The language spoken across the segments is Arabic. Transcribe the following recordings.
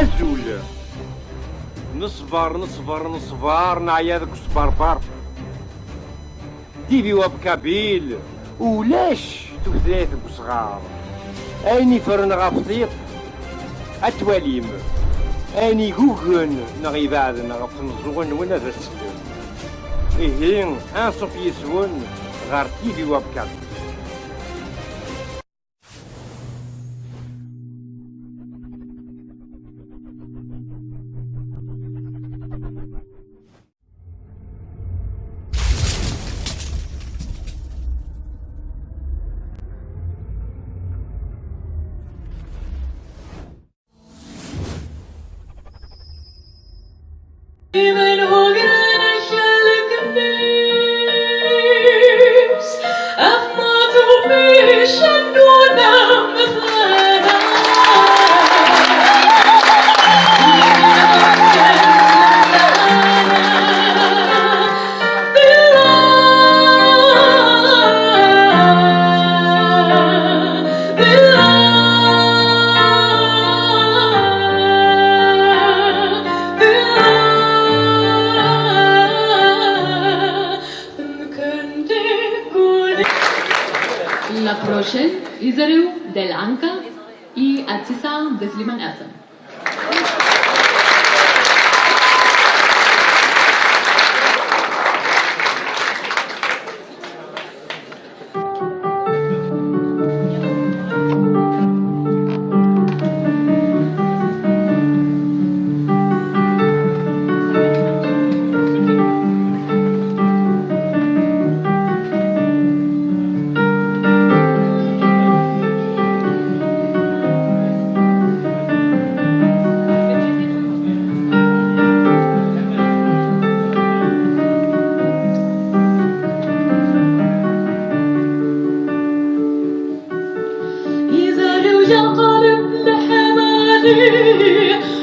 أزول نصبر نعيا ذاك الصبربر ديفي وبكابيل ولاش تثلاث بصغار اني فرن غفطيط اتواليم اني جوجن نغي بعد نغف نزون ولا ذا السلم إيه أنصف يسون غار تيفي وبكابيل. من هو جرانش الكبيس أخماتو فيش النونا مثلانا La prochaine, Isareu del Anca y Atsisa de Sliman Asam.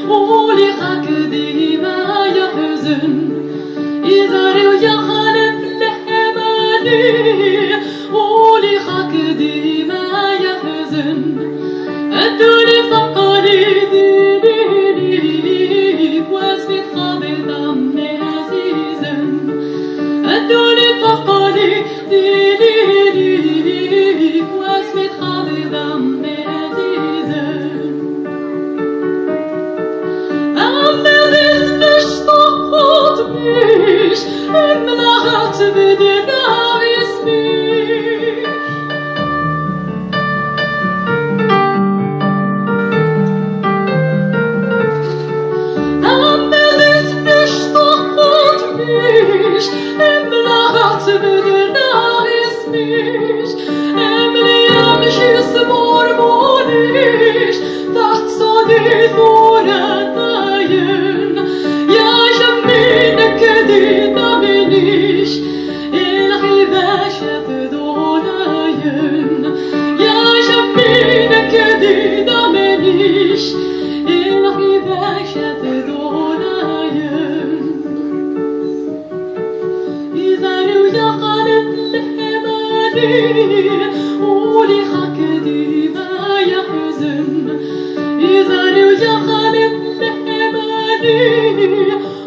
ولقاك ديما يحزن يزاري ويخالف الحمالي ولقاك ديما يحزن الدنيا فقالي ديني واسمي خاضي ضمي عزيزا الدنيا فقالي ديني واسمي خاضي ضمي عزيزا املأت بدنا اسمي أملأت بشطقت مش املأت بدنا اسمي املي امشي سمور مونيش تحت صدي ثورة طاين يا جمينك دي منيش الغيبة شاف دوناين يا جمينك دي منيش الغيبة شاف دوناين يزاري ويخالف الحمالي ولقاك ديما يحزن يزاري ويخالف الحمالي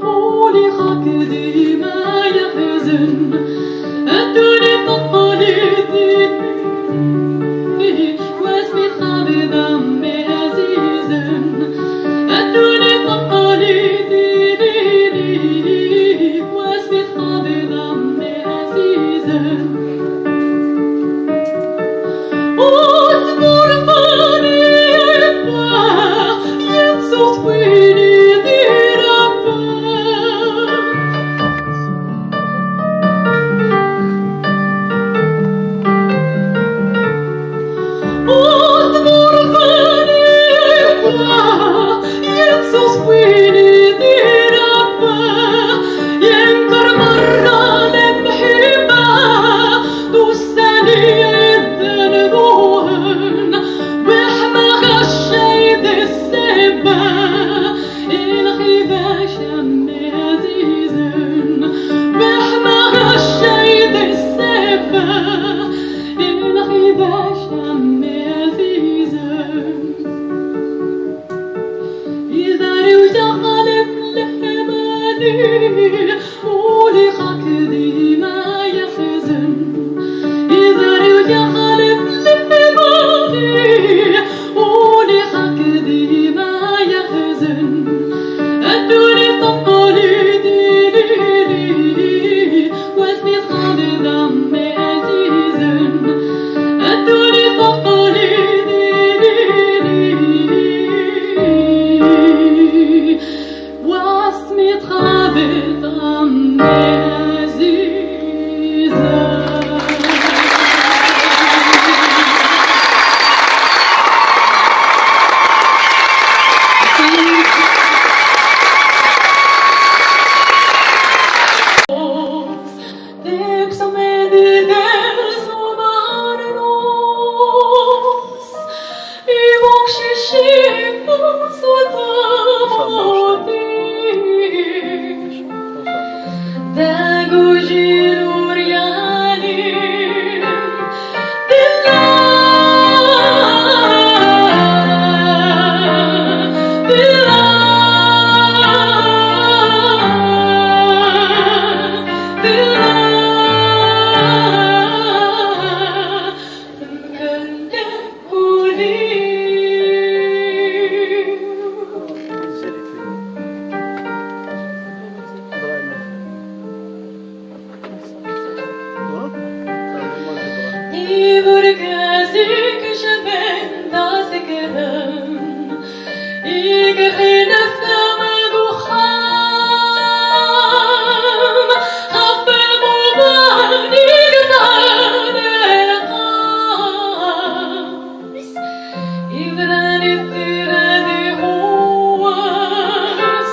ولقاك ديما يحزن الدنيا فقالي ديني واسمي خاضي ضمي عزيزا الدنيا فقالي ديني واسمي خاضي ضمي عزيزا واصبر فاني ينصت ويني Is ولخاك ديما يحزن يزري ويحلف لبعضي ولخاك ديما يحزن الدنيا فقالي ديني واسمي خالد عمي عزيزا الدنيا فقالي ديني واسمي خالد عمي عزيزا. Liksom med det där som var oss I vårt kärlek och så där går gilor yani I vår gazig jabin dazikran I għina f'dama guħam ħabb il-mubani għazan il-qas Ibran it-tira di huwas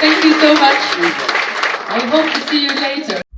Thank you so much. I hope to see you later.